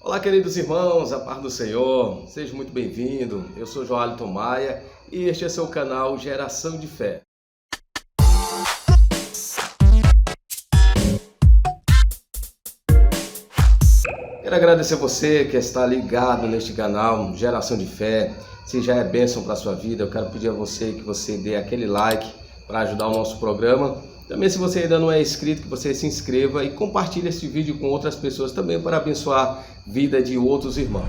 Olá, queridos irmãos, a paz do Senhor, seja muito bem-vindo. Eu sou Joalton Maia e este é seu canal Geração de Fé. Quero agradecer você que está ligado neste canal Geração de Fé. Se já é bênção para a sua vida, eu quero pedir a você que você dê aquele like para ajudar o nosso programa. Também, se você ainda não é inscrito, que você se inscreva e compartilhe este vídeo com outras pessoas também para abençoar a vida de outros irmãos.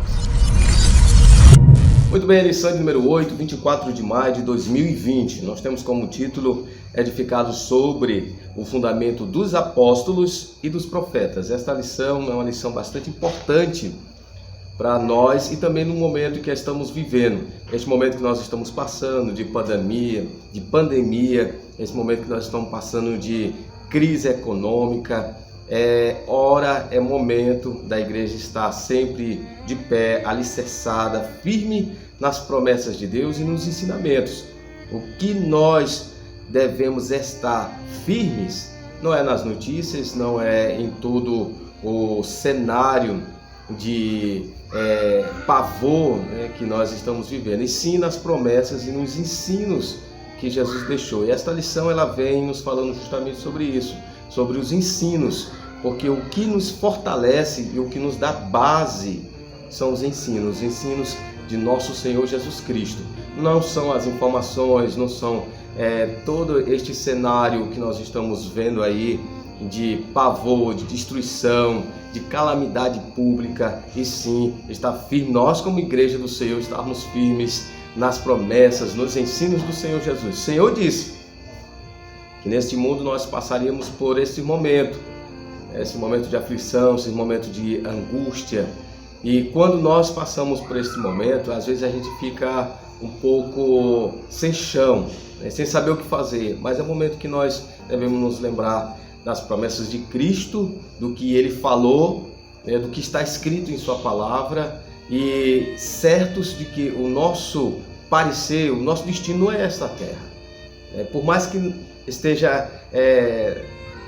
Muito bem, a lição de número 8, 24 de maio de 2020. Nós temos como título edificado sobre o fundamento dos apóstolos e dos profetas. Esta lição é uma lição bastante importante para nós e também no momento que estamos vivendo. Este momento que nós estamos passando de pandemia, esse momento que nós estamos passando de crise econômica, é momento da igreja estar sempre de pé, alicerçada, firme nas promessas de Deus e nos ensinamentos. O que nós devemos estar firmes não é nas notícias, não é em todo o cenário de pavor, que nós estamos vivendo, e sim nas promessas e nos ensinos que Jesus deixou. E esta lição ela vem nos falando justamente sobre isso, sobre os ensinos, porque o que nos fortalece e o que nos dá base são os ensinos de nosso Senhor Jesus Cristo. Não são as informações, não são todo este cenário que nós estamos vendo aí de pavor, de destruição, de calamidade pública, e sim estar firme, nós como igreja do Senhor, estarmos firmes nas promessas, nos ensinos do Senhor Jesus. O Senhor disse que neste mundo nós passaríamos por esse momento de aflição, esse momento de angústia, e quando nós passamos por esse momento, às vezes a gente fica um pouco sem chão, sem saber o que fazer, mas é o momento que nós devemos nos lembrar das promessas de Cristo, do que Ele falou, do que está escrito em Sua palavra, e certos de que o nosso parecer, o nosso destino não é esta terra. Por mais que esteja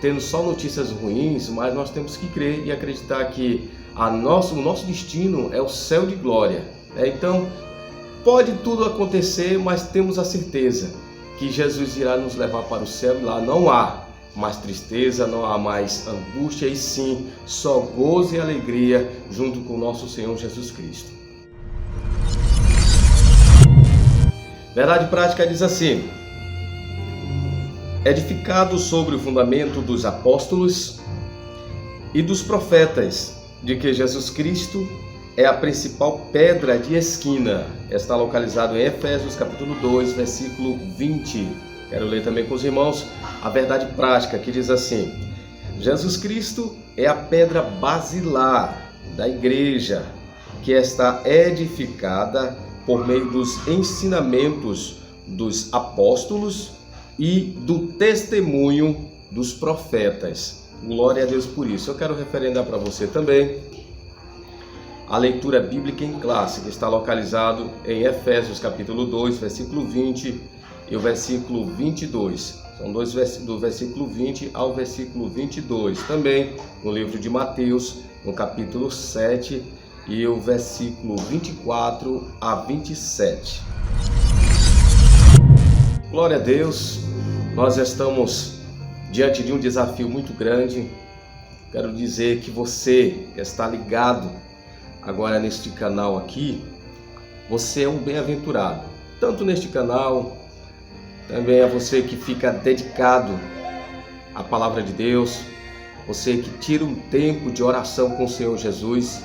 tendo só notícias ruins, mas nós temos que crer e acreditar que o nosso destino é o céu de glória. Então, pode tudo acontecer, mas temos a certeza que Jesus irá nos levar para o céu, e lá não há mais tristeza, não há mais angústia, e sim só gozo e alegria junto com o nosso Senhor Jesus Cristo. Verdade prática diz assim: edificado sobre o fundamento dos apóstolos e dos profetas, de que Jesus Cristo é a principal pedra de esquina. Está localizado em Efésios capítulo 2, versículo 20. Quero ler também com os irmãos a verdade prática, que diz assim: Jesus Cristo é a pedra basilar da igreja, que está edificada por meio dos ensinamentos dos apóstolos e do testemunho dos profetas. Glória a Deus por isso. Eu quero referendar para você também a leitura bíblica em classe, que está localizado em Efésios capítulo 2, versículo 20 e o versículo 22. São dois do versículo 20 ao versículo 22. Também no livro de Mateus, no capítulo 7 e o versículo 24 a 27. Glória a Deus, nós estamos diante de um desafio muito grande. Quero dizer que você que está ligado agora neste canal aqui, você é um bem-aventurado. Tanto neste canal, também é você que fica dedicado à palavra de Deus, você que tira um tempo de oração com o Senhor Jesus.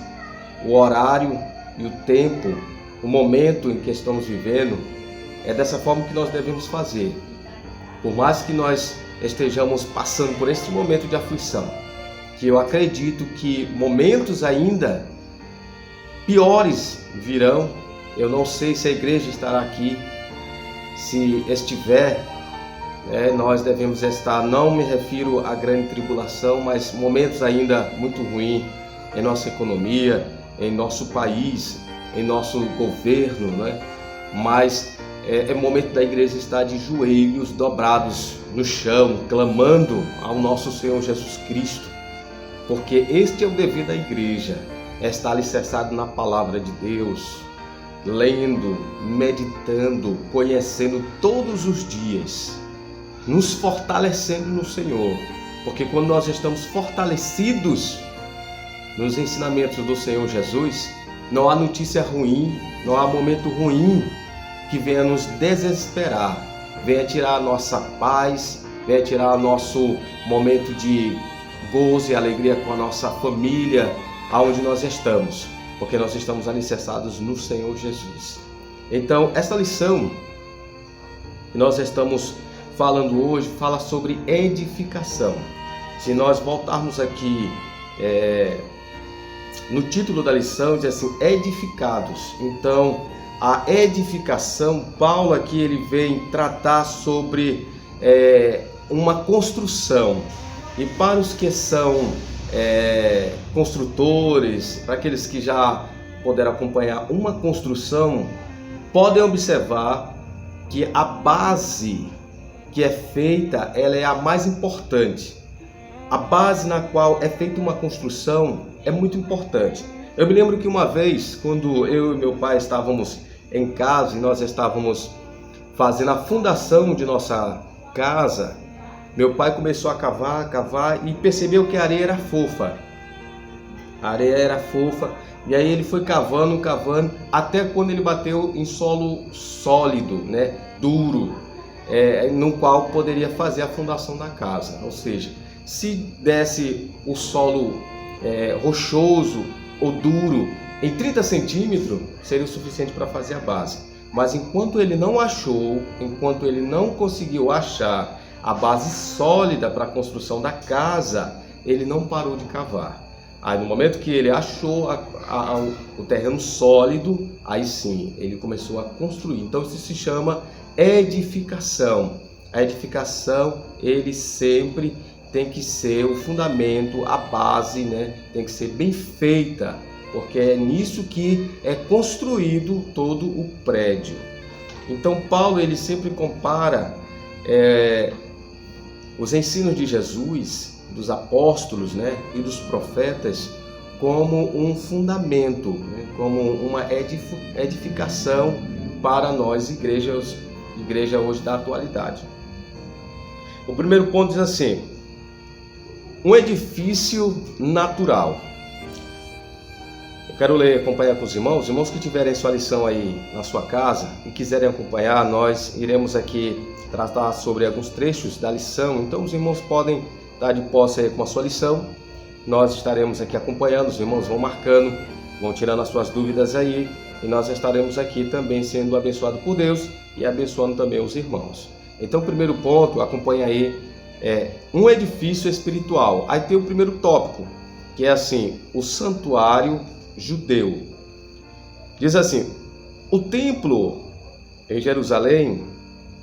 O horário e o tempo, o momento em que estamos vivendo, é dessa forma que nós devemos fazer. Por mais que nós estejamos passando por este momento de aflição, que eu acredito que momentos ainda piores virão. Eu não sei se a igreja estará aqui. Se estiver, nós devemos estar, não me refiro à grande tribulação, mas momentos ainda muito ruins em nossa economia, em nosso país, em nosso governo, Mas é momento da igreja estar de joelhos dobrados no chão, clamando ao nosso Senhor Jesus Cristo, porque este é o dever da igreja, é estar alicerçado na palavra de Deus, lendo, meditando, conhecendo todos os dias, nos fortalecendo no Senhor, porque quando nós estamos fortalecidos nos ensinamentos do Senhor Jesus, não há notícia ruim, não há momento ruim que venha nos desesperar, venha tirar a nossa paz, venha tirar nosso momento de gozo e alegria com a nossa família, aonde nós estamos, porque nós estamos alicerçados no Senhor Jesus. Então, esta lição que nós estamos falando hoje fala sobre edificação. Se nós voltarmos aqui no título da lição, diz assim, edificados. Então, a edificação, Paulo aqui ele vem tratar sobre uma construção. E para os que são construtores, para aqueles que já puderam acompanhar uma construção, podem observar que a base que é feita, ela é a mais importante. A base na qual é feita uma construção é muito importante. Eu me lembro que uma vez, quando eu e meu pai estávamos em casa e nós estávamos fazendo a fundação de nossa casa, meu pai começou a cavar e percebeu que a areia era fofa. A areia era fofa e aí ele foi cavando, até quando ele bateu em solo sólido, duro, no qual poderia fazer a fundação da casa. Ou seja, se desse o solo rochoso ou duro em 30 centímetros, seria o suficiente para fazer a base. Mas enquanto ele não achou, enquanto ele não conseguiu achar a base sólida para a construção da casa, ele não parou de cavar. Aí no momento que ele achou o terreno sólido, aí sim, ele começou a construir. Então isso se chama edificação. A edificação, ele sempre tem que ser o fundamento, a base, tem que ser bem feita, porque é nisso que é construído todo o prédio. Então Paulo ele sempre compara os ensinos de Jesus, dos apóstolos, e dos profetas como um fundamento, como uma edificação para nós, igreja hoje da atualidade. O primeiro ponto diz assim: um edifício natural. Eu quero ler, acompanhar com os irmãos que tiverem sua lição aí na sua casa e quiserem acompanhar, nós iremos aqui tratar sobre alguns trechos da lição. Então os irmãos podem estar de posse aí com a sua lição, nós estaremos aqui acompanhando, os irmãos vão marcando, vão tirando as suas dúvidas aí, e nós estaremos aqui também sendo abençoados por Deus e abençoando também os irmãos. Então o primeiro ponto, acompanha aí, um edifício espiritual. Aí tem o primeiro tópico, que é assim, o santuário judeu. Diz assim: o templo em Jerusalém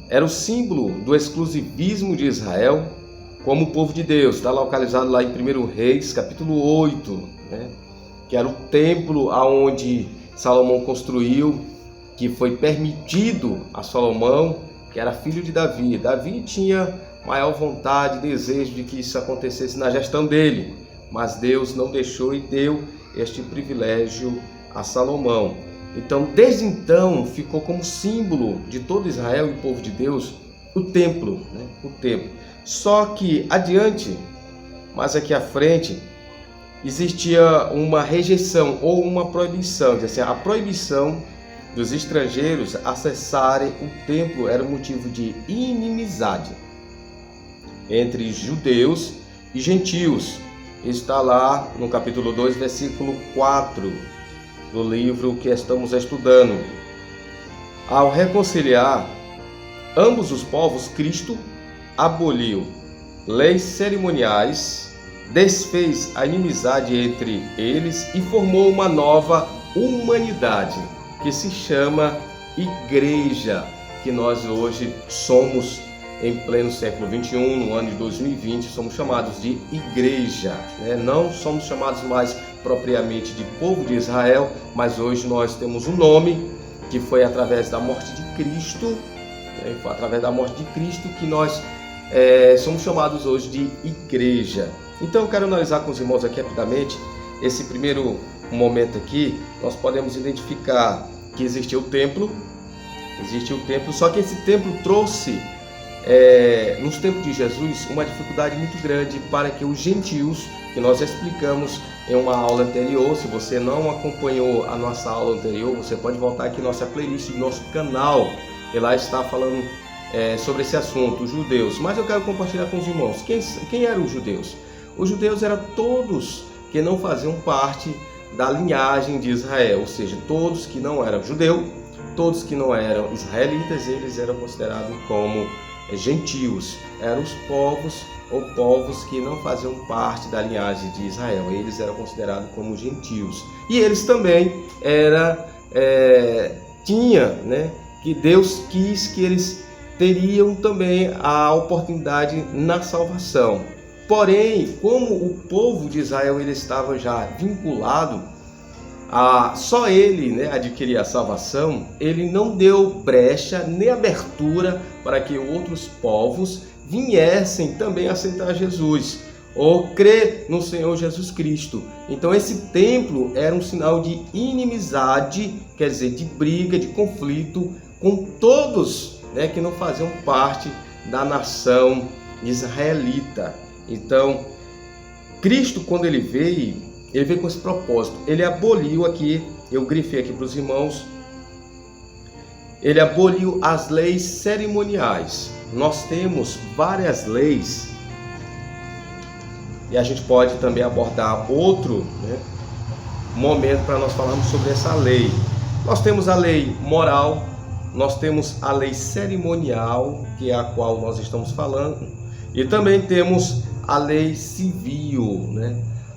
era o símbolo do exclusivismo de Israel como povo de Deus. Está localizado lá em 1 Reis, capítulo 8, que era o templo aonde Salomão construiu, que foi permitido a Salomão, que era filho de Davi. Davi tinha maior vontade, desejo de que isso acontecesse na gestão dele, mas Deus não deixou e deu este privilégio a Salomão. Então, desde então, ficou como símbolo de todo Israel e povo de Deus o templo, o templo. Só que adiante, mais aqui à frente, existia uma rejeição ou uma proibição, assim, a proibição dos estrangeiros acessarem o templo era motivo de inimizade entre judeus e gentios. Está lá no capítulo 2, versículo 4 do livro que estamos estudando. Ao reconciliar ambos os povos, Cristo aboliu leis cerimoniais, desfez a inimizade entre eles e formou uma nova humanidade que se chama igreja, que nós hoje somos em pleno século 21, no ano de 2020, somos chamados de igreja, Não somos chamados mais propriamente de povo de Israel, mas hoje nós temos um nome que foi através da morte de Cristo, foi através da morte de Cristo que nós somos chamados hoje de igreja. Então eu quero analisar com os irmãos aqui rapidamente esse primeiro um momento aqui, nós podemos identificar que existia o templo, só que esse templo trouxe, nos tempos de Jesus, uma dificuldade muito grande para que os gentios, que nós explicamos em uma aula anterior. Se você não acompanhou a nossa aula anterior, você pode voltar aqui na nossa playlist do nosso canal, e lá está falando sobre esse assunto, os judeus. Mas eu quero compartilhar com os irmãos, quem eram os judeus? Os judeus eram todos que não faziam parte da linhagem de Israel, ou seja, todos que não eram judeu, todos que não eram israelitas, eles eram considerados como gentios. Eram os povos ou povos que não faziam parte da linhagem de Israel, eles eram considerados como gentios. E eles também que Deus quis que eles teriam também a oportunidade na salvação. Porém, como o povo de Israel ele estava já vinculado a só ele adquirir a salvação, ele não deu brecha nem abertura para que outros povos viessem também aceitar Jesus ou crer no Senhor Jesus Cristo. Então esse templo era um sinal de inimizade, quer dizer, de briga, de conflito com todos que não faziam parte da nação israelita. Então, Cristo, quando ele veio com esse propósito. Ele aboliu aqui, eu grifei aqui para os irmãos, ele aboliu as leis cerimoniais. Nós temos várias leis, e a gente pode também abordar outro momento para nós falarmos sobre essa lei. Nós temos a lei moral, nós temos a lei cerimonial, que é a qual nós estamos falando, e também temos a lei civil,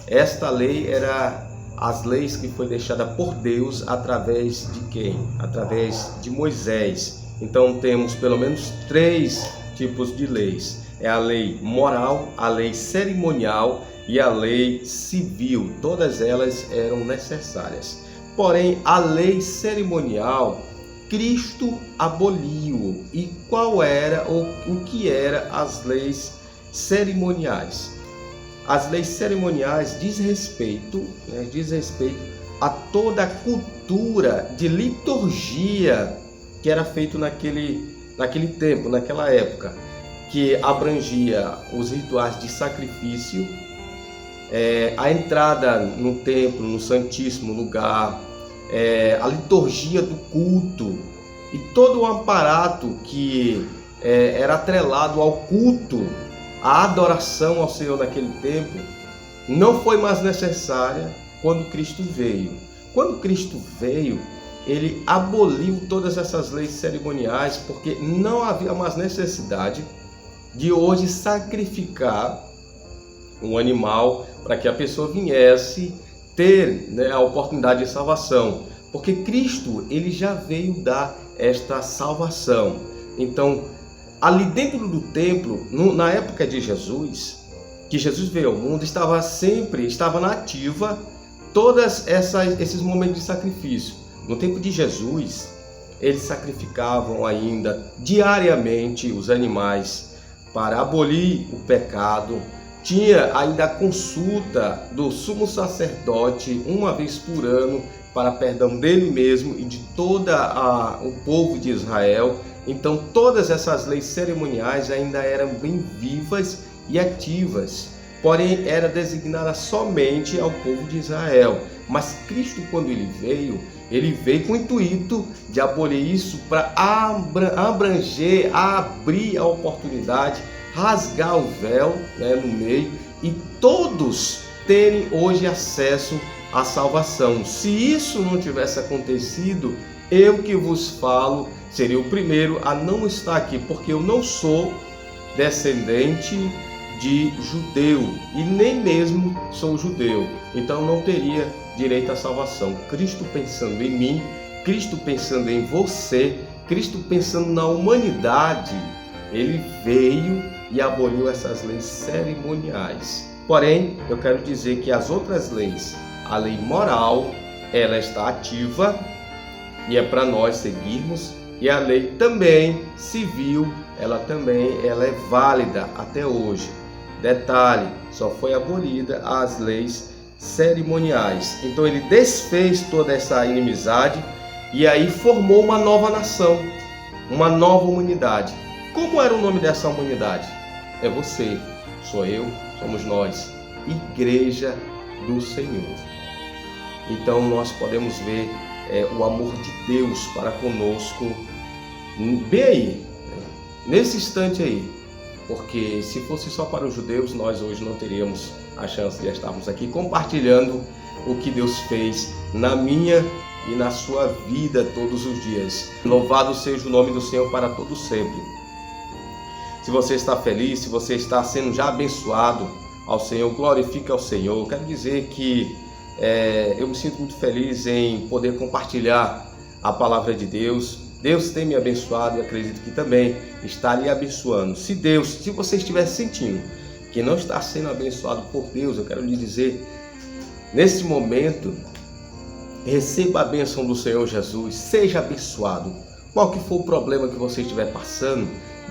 Esta lei era as leis que foi deixada por Deus através de quem? Através de Moisés. Então temos pelo menos 3 tipos de leis. É a lei moral, a lei cerimonial e a lei civil. Todas elas eram necessárias. Porém, a lei cerimonial, Cristo aboliu. E qual era ou o que eram as leis cerimoniais? As leis cerimoniais diz respeito a toda a cultura de liturgia que era feito naquele tempo, naquela época, que abrangia os rituais de sacrifício, a entrada no templo, no santíssimo lugar, a liturgia do culto e todo o aparato que era atrelado ao culto. A adoração ao Senhor naquele tempo não foi mais necessária quando Cristo veio. Quando Cristo veio, ele aboliu todas essas leis cerimoniais, porque não havia mais necessidade de hoje sacrificar um animal para que a pessoa viesse ter a oportunidade de salvação. Porque Cristo ele já veio dar esta salvação. Então, ali dentro do templo, na época de Jesus, que Jesus veio ao mundo, estava na ativa todos esses momentos de sacrifício. No tempo de Jesus, eles sacrificavam ainda diariamente os animais para abolir o pecado. Tinha ainda a consulta do sumo sacerdote uma vez por ano para perdão dele mesmo e de todo o povo de Israel. Então todas essas leis cerimoniais ainda eram bem vivas e ativas, porém era designada somente ao povo de Israel. Mas Cristo, quando ele veio com o intuito de abolir isso para abranger, abrir a oportunidade, rasgar o véu no meio e todos terem hoje acesso à salvação. Se isso não tivesse acontecido, eu que vos falo seria o primeiro a não estar aqui, porque eu não sou descendente de judeu e nem mesmo sou judeu, então não teria direito à salvação. Cristo pensando em mim, Cristo pensando em você, Cristo pensando na humanidade, ele veio e aboliu essas leis cerimoniais. Porém, eu quero dizer que as outras leis, a lei moral, ela está ativa e é para nós seguirmos, e a lei também civil, ela é válida até hoje. Detalhe, só foi abolida as leis cerimoniais. Então ele desfez toda essa inimizade e aí formou uma nova nação, uma nova humanidade. Como era o nome dessa humanidade? É você, sou eu, somos nós, Igreja do Senhor. Então nós podemos ver o amor de Deus para conosco, bem aí, nesse instante aí, porque se fosse só para os judeus, nós hoje não teríamos a chance de estarmos aqui compartilhando o que Deus fez na minha e na sua vida todos os dias. Louvado seja o nome do Senhor para todo sempre. Se você está feliz, se você está sendo já abençoado ao Senhor, glorifique ao Senhor. Quero dizer que eu me sinto muito feliz em poder compartilhar a palavra de Deus. Deus tem me abençoado e acredito que também está lhe abençoando. Se você estiver sentindo que não está sendo abençoado por Deus, eu quero lhe dizer, nesse momento, receba a bênção do Senhor Jesus, seja abençoado. Qual que for o problema que você estiver passando,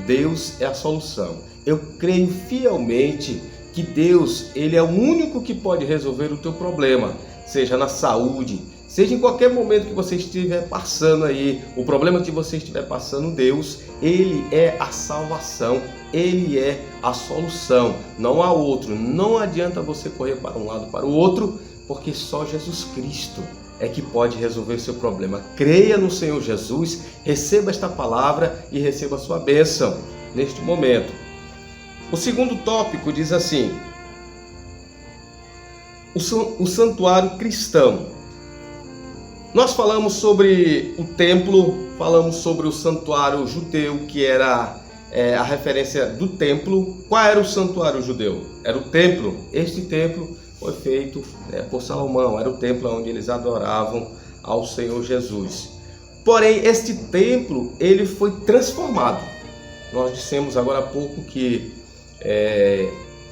Deus é a solução. Eu creio fielmente que Deus, Ele é o único que pode resolver o teu problema, seja na saúde, seja em qualquer momento que você estiver passando aí, o problema que você estiver passando, Deus, Ele é a salvação, Ele é a solução, não há outro. Não adianta você correr para um lado, para o outro, porque só Jesus Cristo é que pode resolver o seu problema. Creia no Senhor Jesus, receba esta palavra e receba a sua bênção neste momento. O segundo tópico diz assim: o santuário cristão. Nós falamos sobre o templo, falamos sobre o santuário judeu, que era a referência do templo. Qual era o santuário judeu? Era o templo. Este templo foi feito por Salomão, era o templo onde eles adoravam ao Senhor Jesus. Porém, este templo, ele foi transformado. Nós dissemos agora há pouco que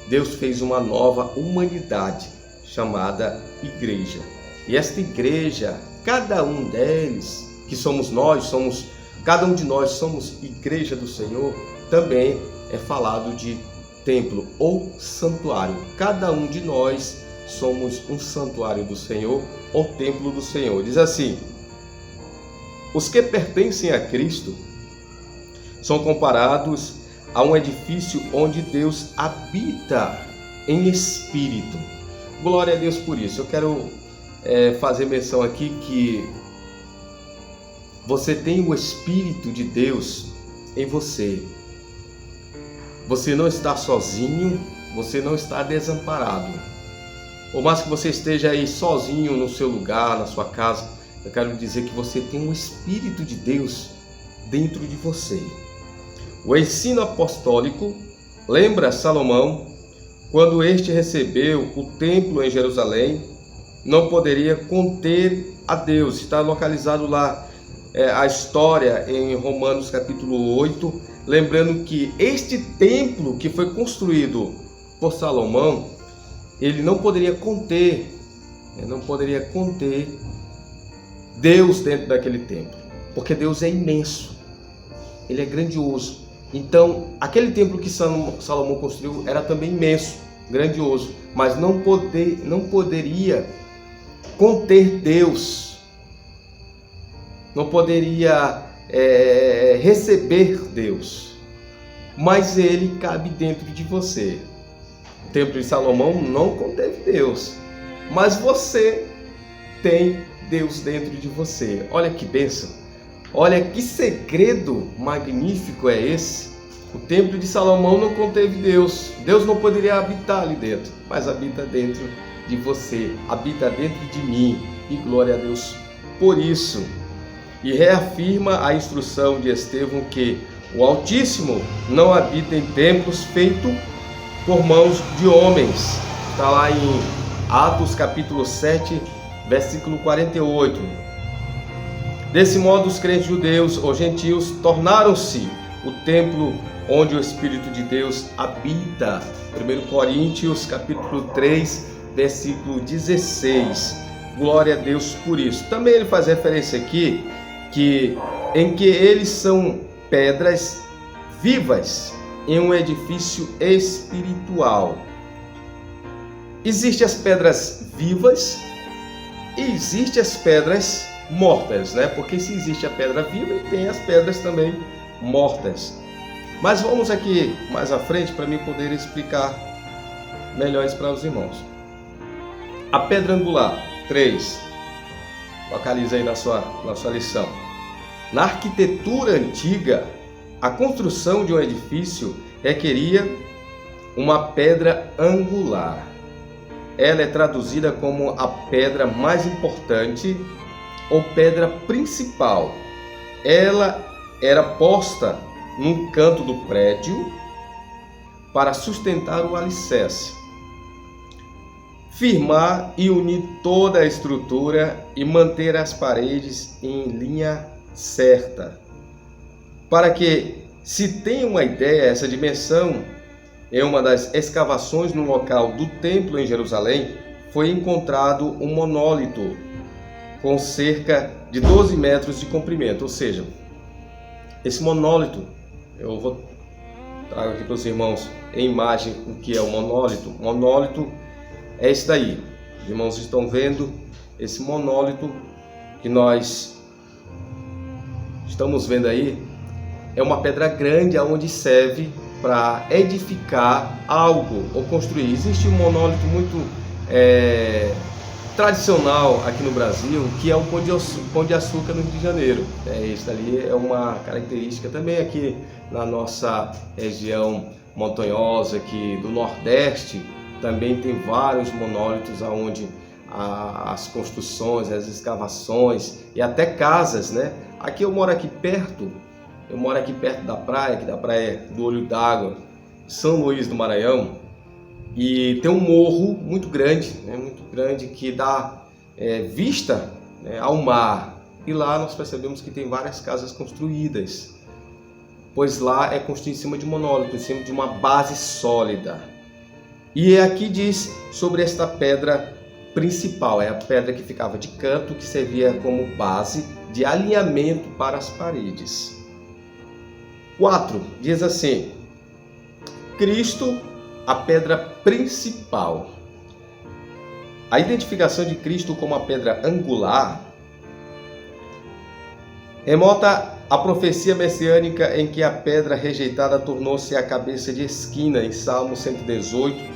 Deus fez uma nova humanidade chamada igreja. E esta igreja, cada um deles, que somos nós, cada um de nós somos igreja do Senhor, também é falado de templo ou santuário. Cada um de nós somos um santuário do Senhor ou templo do Senhor. Diz assim: os que pertencem a Cristo são comparados a um edifício onde Deus habita em espírito. Glória a Deus por isso. Eu quero fazer menção aqui que você tem o Espírito de Deus em você. Você não está sozinho, você não está desamparado. Por mais que você esteja aí sozinho no seu lugar, na sua casa, eu quero dizer que você tem o Espírito de Deus dentro de você. O ensino apostólico, lembra Salomão, quando este recebeu o templo em Jerusalém, não poderia conter a Deus. Está localizado lá a história em Romanos capítulo 8, lembrando que este templo que foi construído por Salomão, ele não poderia conter Deus dentro daquele templo, porque Deus é imenso, Ele é grandioso. Então, aquele templo que Salomão construiu era também imenso, grandioso, mas não poderia conter Deus, não poderia receber Deus, mas Ele cabe dentro de você. O templo de Salomão não conteve Deus, mas você tem Deus dentro de você. Olha que bênção, olha que segredo magnífico é esse. O templo de Salomão não conteve Deus, Deus não poderia habitar ali dentro, mas habita dentro de você, habita dentro de mim, e glória a Deus por isso. E reafirma a instrução de Estevão que o Altíssimo não habita em templos feitos por mãos de homens. Está lá em Atos capítulo 7, versículo 48. Desse modo, os crentes judeus ou gentios tornaram-se o templo onde o Espírito de Deus habita. 1 Coríntios capítulo 3, versículo 16. Glória a Deus por isso. Também ele faz referência aqui em que eles são pedras vivas em um edifício espiritual. Existem as pedras vivas e existem as pedras mortas, né? Porque se existe a pedra viva, tem as pedras também mortas. Mas vamos aqui mais à frente para mim poder explicar melhor isso para os irmãos. A pedra angular, 3. Localiza aí na sua lição. Na arquitetura antiga, a construção de um edifício requeria uma pedra angular. Ela é traduzida como a pedra mais importante ou pedra principal. Ela era posta num canto do prédio para sustentar o alicerce, firmar e unir toda a estrutura e manter as paredes em linha certa. Para que se tenha uma ideia, essa dimensão, em uma das escavações no local do templo em Jerusalém, foi encontrado um monólito com cerca de 12 metros de comprimento. Ou seja, esse monólito, eu vou trago aqui para os irmãos em imagem o que é o monólito. O monólito é esse daí. Os irmãos estão vendo esse monólito que nós estamos vendo aí. É uma pedra grande onde serve para edificar algo ou construir. Existe um monólito muito tradicional aqui no Brasil, que é o Pão de Açúcar no Rio de Janeiro. Isso ali é uma característica também aqui na nossa região montanhosa aqui do Nordeste. Também tem vários monólitos onde as construções, as escavações e até casas, né? Aqui eu moro aqui perto da praia, que da praia do Olho d'Água, São Luís do Maranhão, e tem um morro muito grande, que dá vista, né, ao mar. E lá nós percebemos que tem várias casas construídas, pois lá é construído em cima de monólito, em cima de uma base sólida. E aqui diz sobre esta pedra principal, é a pedra que ficava de canto, que servia como base de alinhamento para as paredes. 4. Diz assim: Cristo, a pedra principal. A identificação de Cristo como a pedra angular remota à profecia messiânica em que a pedra rejeitada tornou-se a cabeça de esquina, em Salmo 118,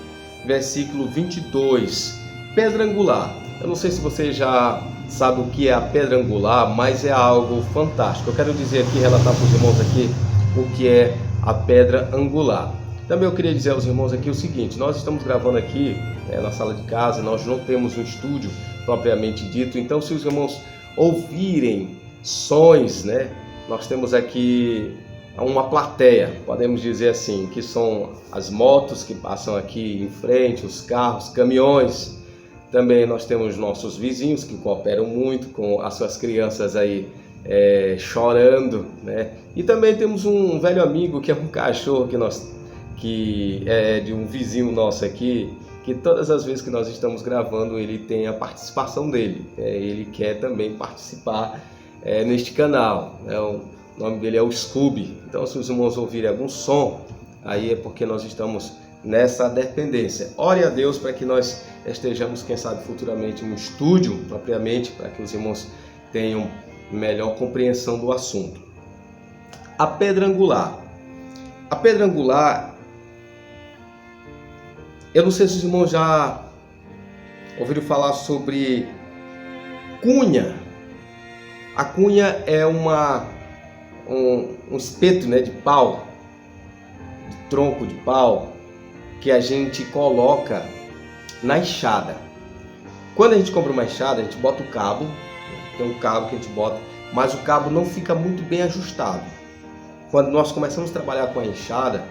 versículo 22. Pedra angular. Eu não sei se você já sabe o que é a pedra angular, mas é algo fantástico. Eu quero dizer aqui, relatar para os irmãos aqui o que é a pedra angular. Também eu queria dizer aos irmãos aqui o seguinte: nós estamos gravando aqui na sala de casa, nós não temos um estúdio propriamente dito, então se os irmãos ouvirem sons, né, nós temos aqui uma plateia, podemos dizer assim, que são as motos que passam aqui em frente, os carros, caminhões. Também nós temos nossos vizinhos que cooperam muito com as suas crianças aí chorando, né? E também temos um velho amigo que é um cachorro que é de um vizinho nosso aqui, que todas as vezes que nós estamos gravando ele tem a participação dele. Ele quer também participar neste canal. O nome dele é o Scooby. Então, se os irmãos ouvirem algum som, aí é porque nós estamos nessa dependência. Ore a Deus para que nós estejamos, quem sabe, futuramente em um estúdio, propriamente, para que os irmãos tenham melhor compreensão do assunto. A pedra angular. A pedra angular, eu não sei se os irmãos já ouviram falar sobre cunha. A cunha é um espeto, né, de pau, de tronco de pau, que a gente coloca na enxada. Quando a gente compra uma enxada, a gente bota o cabo, tem um cabo que a gente bota, mas o cabo não fica muito bem ajustado. Quando nós começamos a trabalhar com a enxada,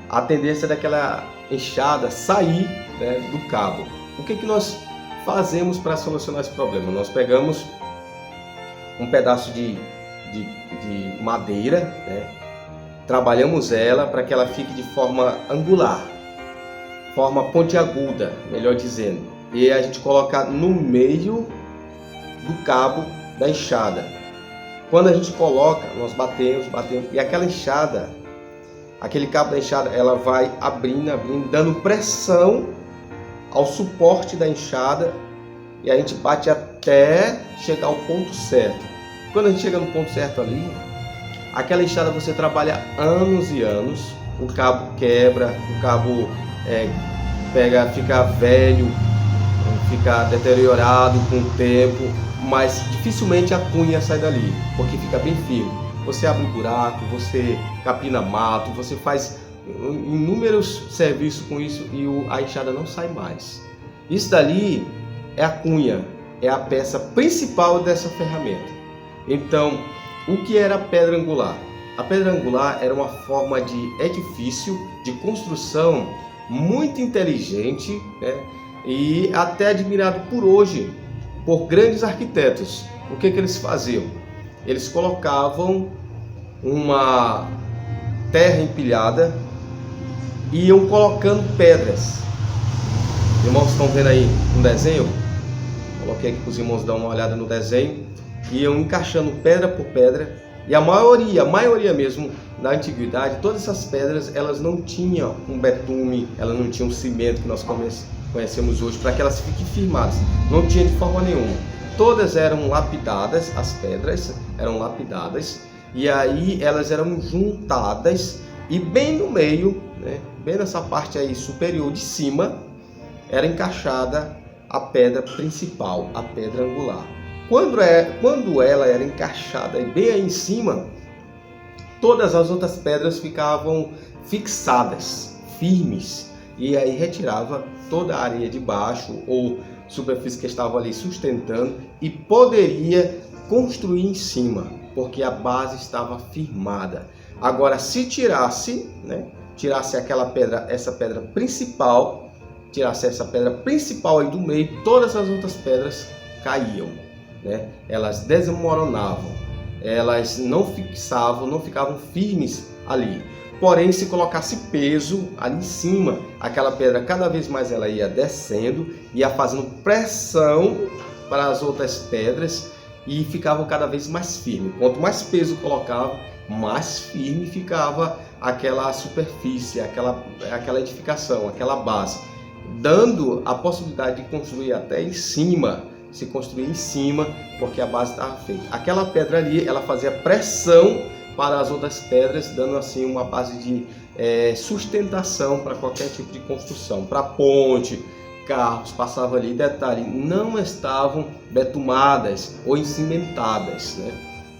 a tendência é daquela enxada sair, né, do cabo. O que nós fazemos para solucionar esse problema? Nós pegamos um pedaço de madeira, né, trabalhamos ela para que ela fique de forma angular, forma pontiaguda, melhor dizendo, e a gente coloca no meio do cabo da enxada. Quando a gente coloca, nós batemos, e aquela enxada, aquele cabo da enxada, ela vai abrindo, dando pressão ao suporte da enxada e a gente bate até chegar ao ponto certo. Quando a gente chega no ponto certo ali, aquela enxada você trabalha anos e anos, o cabo quebra, o cabo fica velho, fica deteriorado com o tempo, mas dificilmente a cunha sai dali, porque fica bem firme. Você abre um buraco, você capina mato, você faz inúmeros serviços com isso e a enxada não sai mais. Isso dali é a cunha, é a peça principal dessa ferramenta. Então, o que era a pedra angular? A pedra angular era uma forma de edifício, de construção muito inteligente, né? E até admirado por hoje, por grandes arquitetos. O que eles faziam? Eles colocavam uma terra empilhada e iam colocando pedras. Os irmãos estão vendo aí um desenho? Coloquei aqui para os irmãos dar uma olhada no desenho. Iam encaixando pedra por pedra. E a maioria mesmo, na antiguidade, todas essas pedras, elas não tinham um betume, elas não tinham um cimento que nós conhecemos hoje, para que elas fiquem firmadas. Não tinha de forma nenhuma. Todas eram lapidadas, as pedras eram lapidadas, e aí elas eram juntadas, e bem no meio, né, bem nessa parte aí superior de cima, era encaixada a pedra principal, a pedra angular. Quando ela era encaixada bem aí em cima, todas as outras pedras ficavam fixadas, firmes, e aí retirava toda a areia de baixo ou superfície que estava ali sustentando e poderia construir em cima, porque a base estava firmada. Agora, se tirasse aquela pedra, essa pedra principal aí do meio, todas as outras pedras caíam, né? Elas desmoronavam, elas não fixavam, não ficavam firmes ali. Porém, se colocasse peso ali em cima, aquela pedra cada vez mais ela ia descendo, ia fazendo pressão para as outras pedras e ficavam cada vez mais firmes. Quanto mais peso colocava, mais firme ficava aquela superfície, aquela edificação, aquela base, dando a possibilidade de construir até em cima, se construir em cima, porque a base estava feita. Aquela pedra ali, ela fazia pressão para as outras pedras, dando assim uma base de sustentação para qualquer tipo de construção, para ponte, carros passavam ali. Detalhe, não estavam betumadas ou encimentadas, né?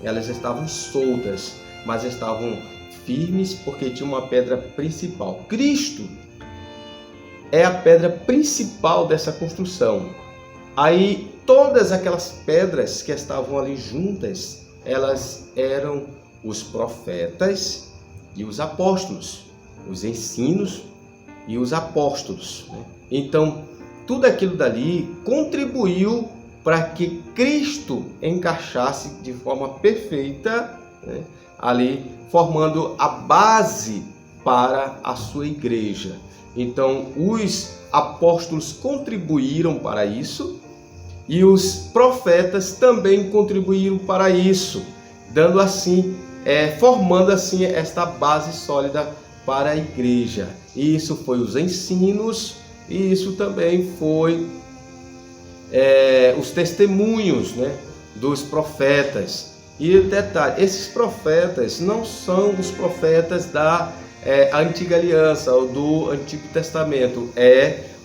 Elas estavam soltas, mas estavam firmes porque tinha uma pedra principal. Cristo é a pedra principal dessa construção. Aí todas aquelas pedras que estavam ali juntas, elas eram os profetas e os apóstolos, os ensinos e os apóstolos, né? Então, tudo aquilo dali contribuiu para que Cristo encaixasse de forma perfeita, né, ali, formando a base para a sua igreja. Então, os apóstolos contribuíram para isso e os profetas também contribuíram para isso, dando assim, formando assim esta base sólida para a igreja. E isso foi os ensinos e isso também foi os testemunhos, né, dos profetas. E detalhe, esses profetas não são os profetas da antiga aliança ou do Antigo Testamento,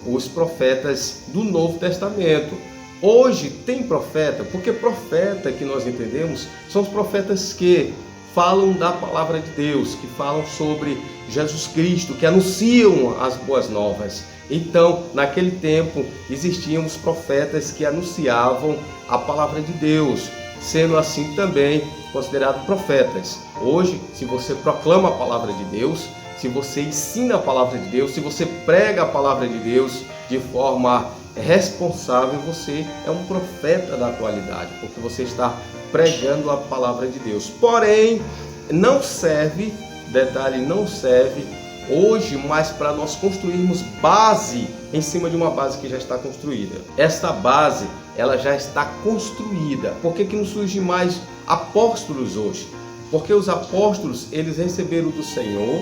os profetas do Novo Testamento. Hoje tem profeta, porque profeta que nós entendemos são os profetas que falam da palavra de Deus, que falam sobre Jesus Cristo, que anunciam as boas novas. Então, naquele tempo, existiam os profetas que anunciavam a palavra de Deus, sendo assim também considerados profetas. Hoje, se você proclama a palavra de Deus, se você ensina a palavra de Deus, se você prega a palavra de Deus de forma responsável, você é um profeta da atualidade, porque você está pregando a palavra de Deus. Porém, não serve, detalhe, não serve hoje mais para nós construirmos base em cima de uma base que já está construída. Esta base, ela já está construída. Por que não surgem mais apóstolos hoje? Porque os apóstolos, eles receberam do Senhor,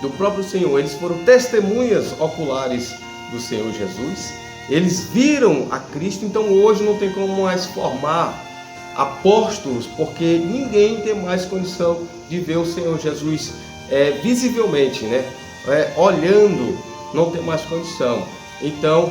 do próprio Senhor, eles foram testemunhas oculares do Senhor Jesus, eles viram a Cristo, então hoje não tem como mais formar apóstolos, porque ninguém tem mais condição de ver o Senhor Jesus visivelmente, né? Olhando, não tem mais condição. Então,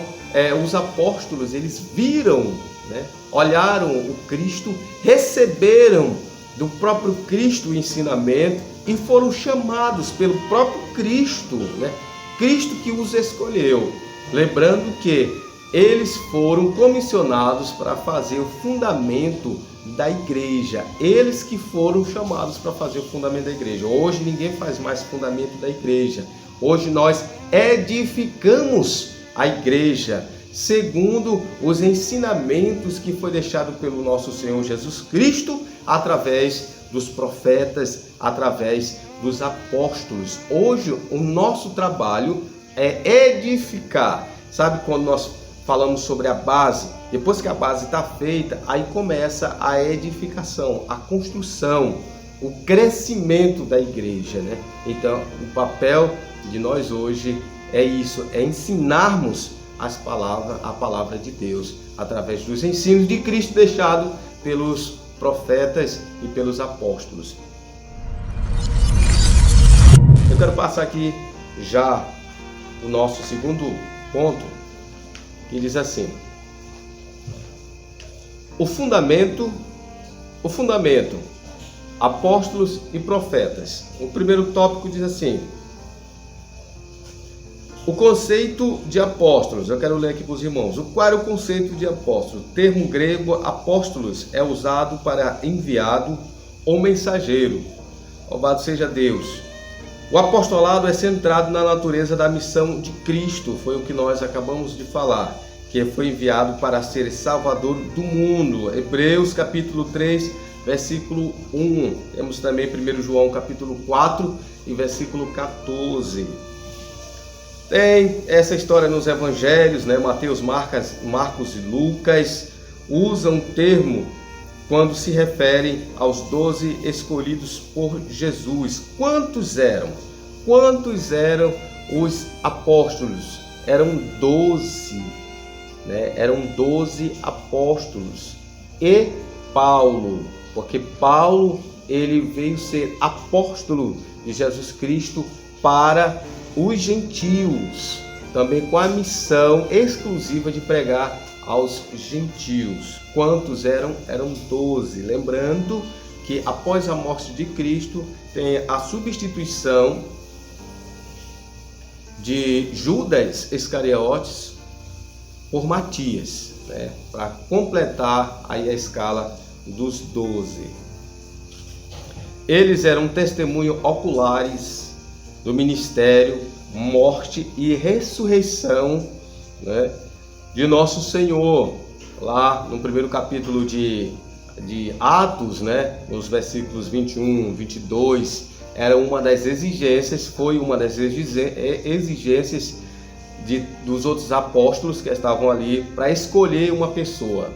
os apóstolos, eles viram, né? Olharam o Cristo, receberam do próprio Cristo o ensinamento e foram chamados pelo próprio Cristo, né? Cristo que os escolheu. Lembrando que eles foram comissionados para fazer o fundamento da igreja. Eles que foram chamados para fazer o fundamento da igreja. Hoje ninguém faz mais fundamento da igreja. Hoje nós edificamos a igreja segundo os ensinamentos que foi deixado pelo nosso Senhor Jesus Cristo através dos profetas, através dos apóstolos. Hoje o nosso trabalho é edificar. Sabe quando nós falamos sobre a base? Depois que a base está feita, aí começa a edificação, a construção, o crescimento da igreja, né? Então, o papel de nós hoje é isso, é ensinarmos a palavra de Deus, através dos ensinos de Cristo deixado pelos profetas e pelos apóstolos. Eu quero passar aqui já o nosso segundo ponto, que diz assim: o fundamento, apóstolos e profetas. O primeiro tópico diz assim: o conceito de apóstolos. Eu quero ler aqui para os irmãos. Qual era o conceito de apóstolo? O termo grego apóstolos é usado para enviado ou mensageiro. Louvado seja Deus. O apostolado é centrado na natureza da missão de Cristo. Foi o que nós acabamos de falar, que foi enviado para ser salvador do mundo. Hebreus capítulo 3, versículo 1. Temos também 1 João capítulo 4 e versículo 14. Tem essa história nos evangelhos, né? Mateus, Marcos e Lucas usam o termo quando se referem aos 12 escolhidos por Jesus. Quantos eram? Quantos eram os apóstolos? Eram 12, né? Eram 12 apóstolos. E Paulo, porque Paulo ele veio ser apóstolo de Jesus Cristo para os gentios, também com a missão exclusiva de pregar aos gentios. Quantos eram? Eram 12. Lembrando que após a morte de Cristo tem a substituição de Judas Iscariotes por Matias, né? Para completar aí a escala dos 12. Eles eram testemunho oculares do ministério, morte e ressurreição, né, de nosso Senhor. Lá no primeiro capítulo de Atos, né, nos versículos 21, 22, era uma das exigências, foi uma das exigências dos outros apóstolos que estavam ali para escolher uma pessoa.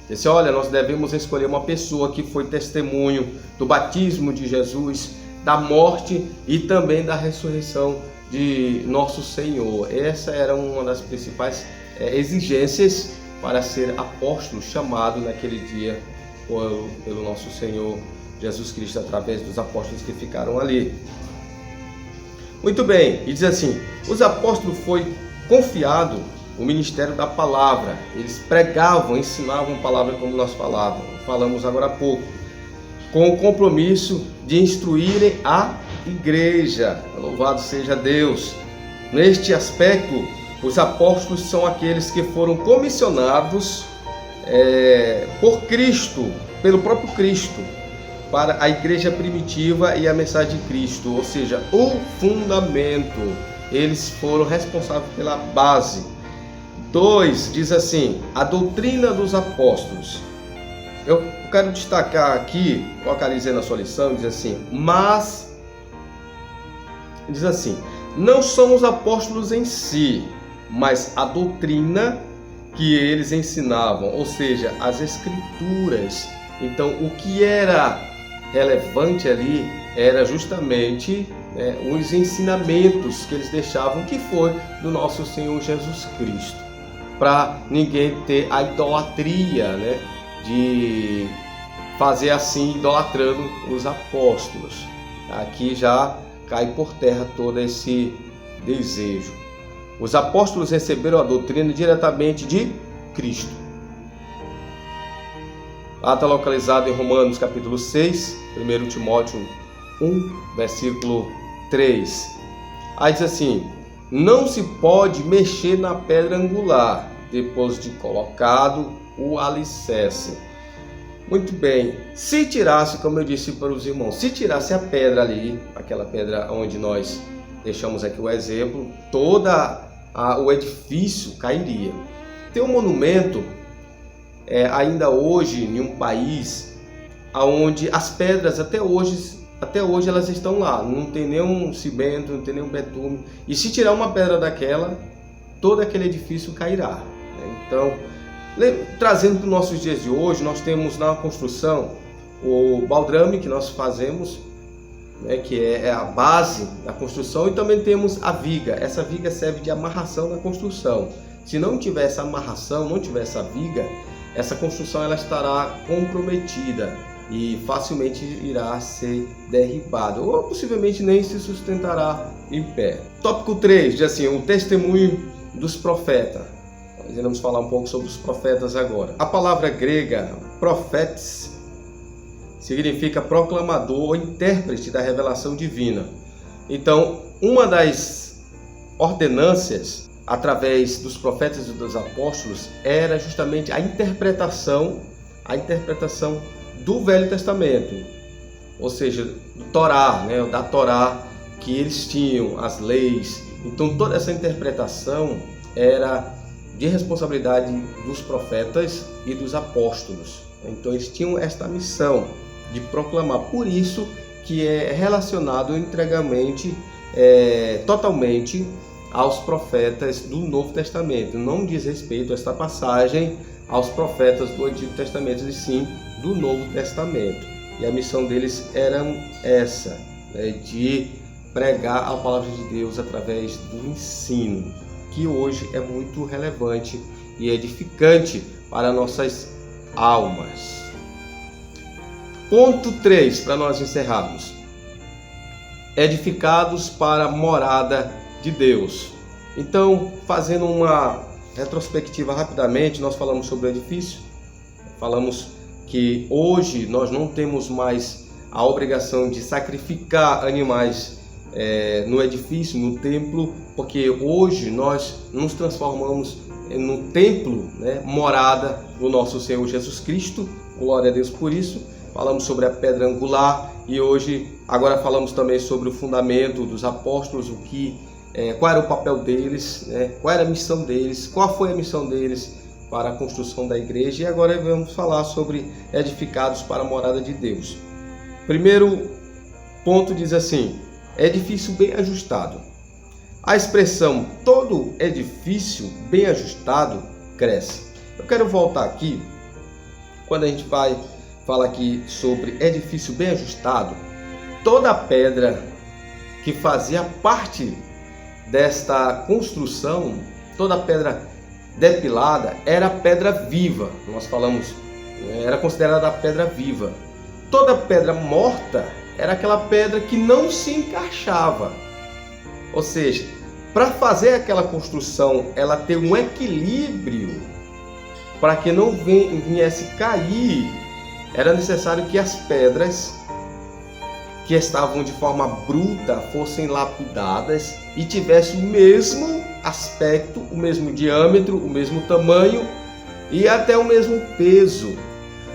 Disse: olha, nós devemos escolher uma pessoa que foi testemunho do batismo de Jesus, da morte e também da ressurreição de nosso Senhor. Essa era uma das principais exigências para ser apóstolo, chamado naquele dia pelo nosso Senhor Jesus Cristo, através dos apóstolos que ficaram ali. Muito bem, e diz assim: os apóstolos foi confiado o ministério da palavra. Eles pregavam, ensinavam a palavra como nós falamos agora há pouco, com o compromisso de instruírem a igreja. Louvado seja Deus. Neste aspecto, os apóstolos são aqueles que foram comissionados por Cristo, pelo próprio Cristo, para a igreja primitiva e a mensagem de Cristo, ou seja, o fundamento. Eles foram responsáveis pela base. 2, diz assim: a doutrina dos apóstolos. Eu quero destacar aqui, localizei na sua lição, diz assim, não são os apóstolos em si, mas a doutrina que eles ensinavam, ou seja, as escrituras. Então, o que era relevante ali era justamente os ensinamentos que eles deixavam, que foi do nosso Senhor Jesus Cristo, para ninguém ter a idolatria, de fazer assim, idolatrando os apóstolos. Aqui já cai por terra todo esse desejo. Os apóstolos receberam a doutrina diretamente de Cristo. Lá está localizado em Romanos capítulo 6, 1 Timóteo 1, versículo 3. Aí diz assim: não se pode mexer na pedra angular, depois de colocado o alicerce. Muito bem, se tirasse, como eu disse para os irmãos, se tirasse a pedra ali, aquela pedra onde nós deixamos aqui o exemplo, o edifício cairia. Tem um monumento, ainda hoje, em um país, onde as pedras até hoje elas estão lá, não tem nenhum cimento, não tem nenhum betume, e se tirar uma pedra daquela, todo aquele edifício cairá. Então, trazendo para os nossos dias de hoje, nós temos na construção o baldrame que nós fazemos, que é a base da construção, e também temos a viga. Essa viga serve de amarração na construção. Se não tiver essa amarração, não tiver essa viga, essa construção ela estará comprometida e facilmente irá ser derribada, ou possivelmente nem se sustentará em pé. Tópico 3 diz assim: o testemunho dos profetas. Nós iremos falar um pouco sobre os profetas agora. A palavra grega profetes significa proclamador ou intérprete da revelação divina. Então, uma das ordenâncias através dos profetas e dos apóstolos era justamente a interpretação do Velho Testamento, ou seja, do Torá, da Torá que eles tinham, as leis. Então, toda essa interpretação era de responsabilidade dos profetas e dos apóstolos. Então eles tinham esta missão de proclamar. Por isso que é relacionado integralmente, totalmente aos profetas do Novo Testamento. Não diz respeito a esta passagem aos profetas do Antigo Testamento, e sim do Novo Testamento. E a missão deles era essa, de pregar a palavra de Deus através do ensino, que hoje é muito relevante e edificante para nossas almas. Ponto 3, para nós encerrarmos. Edificados para a morada de Deus. Então, fazendo uma retrospectiva rapidamente, nós falamos sobre o edifício, falamos que hoje nós não temos mais a obrigação de sacrificar animais no edifício, no templo, porque hoje nós nos transformamos no templo, morada do nosso Senhor Jesus Cristo. Glória a Deus por isso. Falamos sobre a pedra angular e agora falamos também sobre o fundamento dos apóstolos, qual era o papel deles, qual era a missão deles, qual foi a missão deles para a construção da igreja. E agora vamos falar sobre edificados para a morada de Deus. Primeiro ponto diz assim: edifício bem ajustado. A expressão todo edifício bem ajustado cresce. Eu quero voltar aqui, quando a gente vai falar aqui sobre edifício bem ajustado, toda a pedra que fazia parte desta construção, toda a pedra depilada, era pedra viva. Nós falamos, era considerada a pedra viva. Toda pedra morta era aquela pedra que não se encaixava. Ou seja, para fazer aquela construção, ela ter um equilíbrio, para que não viesse cair, era necessário que as pedras que estavam de forma bruta fossem lapidadas e tivessem o mesmo aspecto, o mesmo diâmetro, o mesmo tamanho e até o mesmo peso,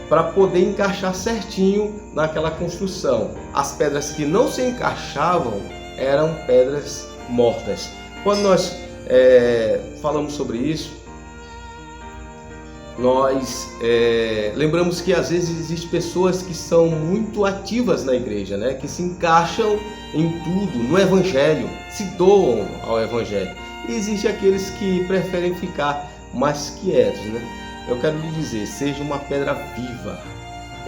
para poder encaixar certinho naquela construção. As pedras que não se encaixavam eram pedras mortas. Quando nós falamos sobre isso, nós lembramos que às vezes existem pessoas que são muito ativas na igreja, que se encaixam em tudo, no evangelho, se doam ao evangelho. E existem aqueles que preferem ficar mais quietos, Eu quero lhe dizer, seja uma pedra viva,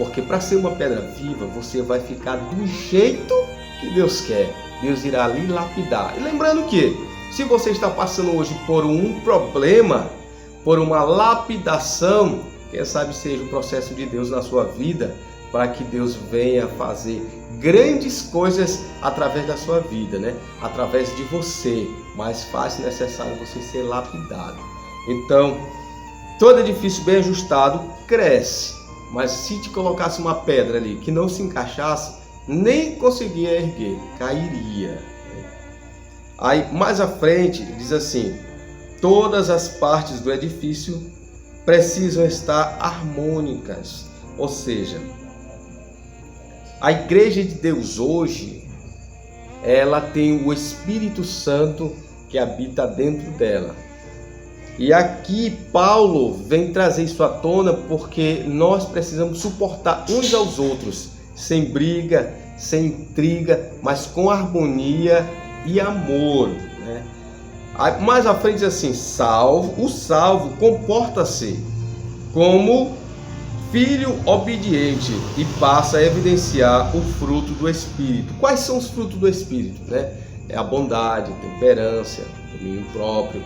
Porque para ser uma pedra viva, você vai ficar do jeito que Deus quer. Deus irá lhe lapidar. E lembrando que, se você está passando hoje por um problema, por uma lapidação, quem sabe seja o processo de Deus na sua vida, para que Deus venha fazer grandes coisas através da sua vida, né? Através de você, mas faz necessário você ser lapidado. Então, todo edifício bem ajustado cresce, mas se te colocasse uma pedra ali que não se encaixasse, nem conseguia erguer, cairia. Aí mais à frente diz assim: todas as partes do edifício precisam estar harmônicas, ou seja, a igreja de Deus hoje, ela tem o Espírito Santo que habita dentro dela. E aqui Paulo vem trazer isso à tona porque nós precisamos suportar uns aos outros, sem briga, sem intriga, mas com harmonia e amor, né? Mais à frente diz assim: o salvo comporta-se como filho obediente e passa a evidenciar o fruto do Espírito. Quais são os frutos do Espírito, né? É a bondade, a temperança, o domínio próprio.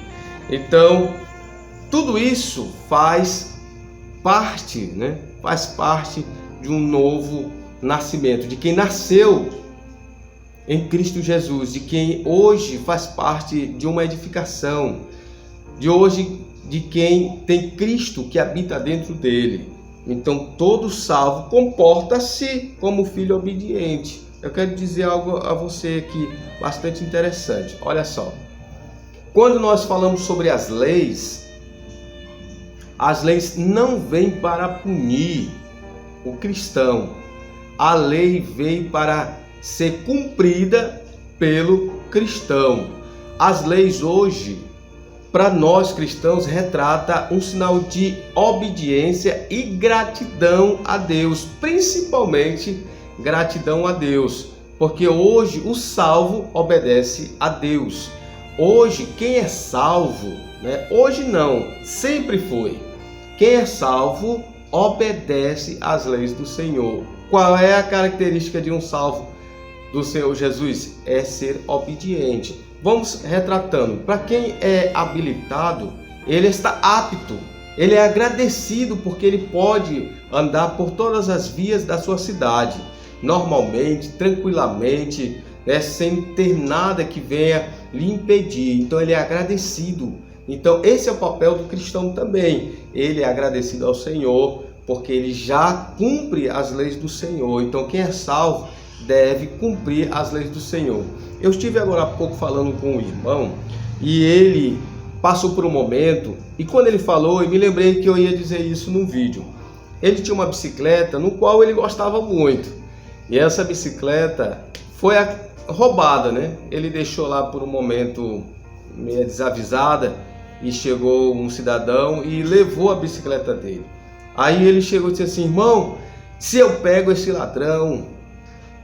Então, tudo isso faz parte, né? Faz parte de um novo nascimento, de quem nasceu em Cristo Jesus, de quem hoje faz parte de uma edificação, de quem tem Cristo que habita dentro dele. Então, todo salvo comporta-se como filho obediente. Eu quero dizer algo a você aqui bastante interessante. Olha só. Quando nós falamos sobre as leis não vêm para punir o cristão. A lei veio para ser cumprida pelo cristão. As leis hoje, para nós cristãos, retrata um sinal de obediência e gratidão a Deus, principalmente gratidão a Deus, porque hoje o salvo obedece a Deus. Hoje quem é salvo, né? Hoje não, sempre foi. Quem é salvo obedece às leis do Senhor. Qual é a característica de um salvo do Senhor Jesus? É ser obediente. Vamos retratando. Para quem é habilitado, ele está apto, ele é agradecido porque ele pode andar por todas as vias da sua cidade, normalmente, tranquilamente, né, sem ter nada que venha lhe impedir. Então ele é agradecido. Então esse é o papel do cristão também. Ele é agradecido ao Senhor porque ele já cumpre as leis do Senhor. Então quem é salvo deve cumprir as leis do Senhor. Eu estive agora há pouco falando com um irmão e ele passou por um momento, e quando ele falou, eu me lembrei que eu ia dizer isso no vídeo. Ele tinha uma bicicleta no qual ele gostava muito, e essa bicicleta foi roubada, né? Ele deixou lá por um momento meio desavisada e chegou um cidadão e levou a bicicleta dele. Aí ele chegou e disse assim: irmão, se eu pego esse ladrão,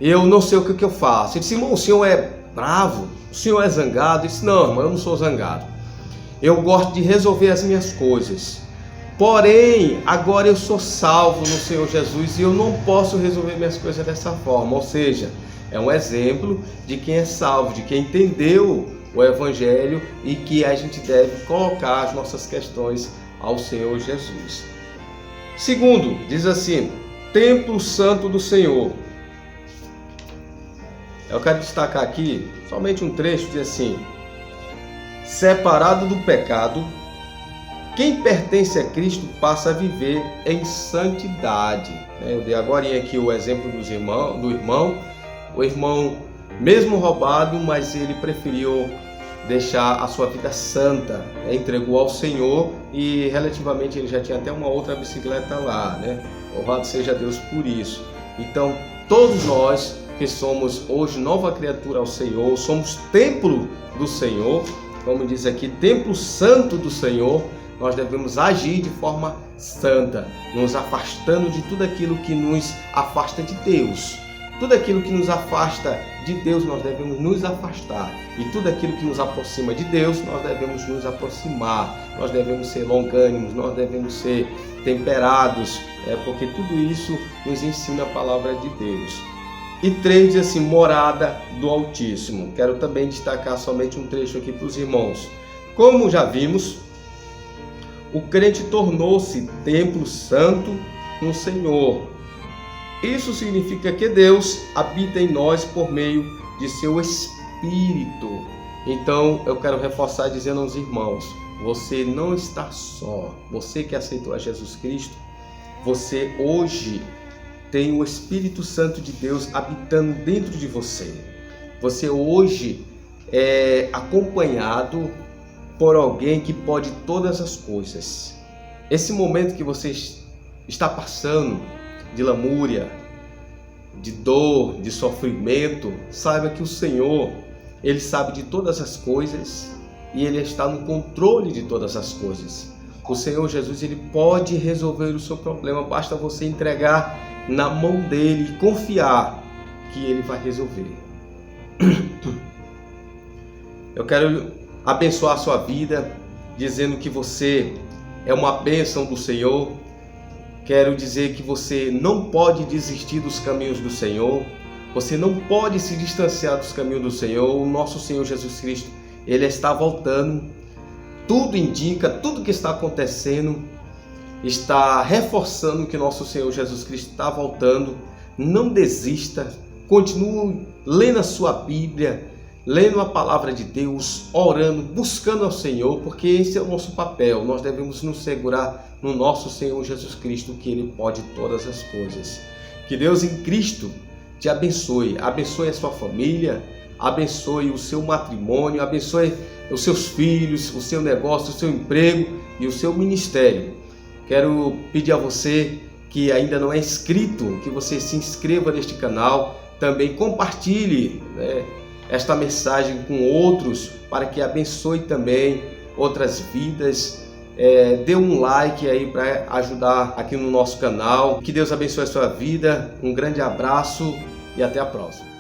eu não sei o que eu faço. Ele disse: irmão, o senhor é bravo? O senhor é zangado? Eu disse: não, irmão, eu não sou zangado. Eu gosto de resolver as minhas coisas. Porém, agora eu sou salvo no Senhor Jesus e eu não posso resolver minhas coisas dessa forma. Ou seja, é um exemplo de quem é salvo, de quem entendeu o Evangelho e que a gente deve colocar as nossas questões ao Senhor Jesus. Segundo, diz assim: Templo Santo do Senhor. Eu quero destacar aqui somente um trecho, diz assim: separado do pecado, quem pertence a Cristo passa a viver em santidade. Eu dei agora aqui o exemplo do irmão. O irmão, mesmo roubado, mas ele preferiu deixar a sua vida santa, entregou ao Senhor e relativamente ele já tinha até uma outra bicicleta lá, né? Louvado seja Deus por isso. Então, todos nós que somos hoje nova criatura ao Senhor, somos templo do Senhor, como diz aqui, templo santo do Senhor, nós devemos agir de forma santa, nos afastando de tudo aquilo que nos afasta de Deus. Tudo aquilo que nos afasta de Deus, nós devemos nos afastar. E tudo aquilo que nos aproxima de Deus, nós devemos nos aproximar. Nós devemos ser longânimos, nós devemos ser temperados, porque tudo isso nos ensina a palavra de Deus. E 3 diz assim, morada do Altíssimo. Quero também destacar somente um trecho aqui para os irmãos. Como já vimos, o crente tornou-se templo santo no Senhor. Isso significa que Deus habita em nós por meio de seu Espírito. Então, eu quero reforçar dizendo aos irmãos, você não está só. Você que aceitou a Jesus Cristo, você hoje tem o Espírito Santo de Deus habitando dentro de você. Você hoje é acompanhado por alguém que pode todas as coisas. Esse momento que você está passando, de lamúria, de dor, de sofrimento, saiba que o Senhor, Ele sabe de todas as coisas e Ele está no controle de todas as coisas. O Senhor Jesus, Ele pode resolver o seu problema, basta você entregar na mão dEle e confiar que Ele vai resolver. Eu quero abençoar a sua vida, dizendo que você é uma bênção do Senhor. Quero dizer que você não pode desistir dos caminhos do Senhor, você não pode se distanciar dos caminhos do Senhor. O nosso Senhor Jesus Cristo, Ele está voltando, tudo indica, tudo que está acontecendo, está reforçando que nosso Senhor Jesus Cristo está voltando. Não desista, continue lendo a sua Bíblia, lendo a palavra de Deus, orando, buscando ao Senhor, porque esse é o nosso papel. Nós devemos nos segurar no nosso Senhor Jesus Cristo, que Ele pode todas as coisas. Que Deus em Cristo te abençoe, abençoe a sua família, abençoe o seu matrimônio, abençoe os seus filhos, o seu negócio, o seu emprego e o seu ministério. Quero pedir a você que ainda não é inscrito, que você se inscreva neste canal, também compartilhe, esta mensagem com outros, para que abençoe também outras vidas. Dê um like aí para ajudar aqui no nosso canal. Que Deus abençoe a sua vida. Um grande abraço e até a próxima.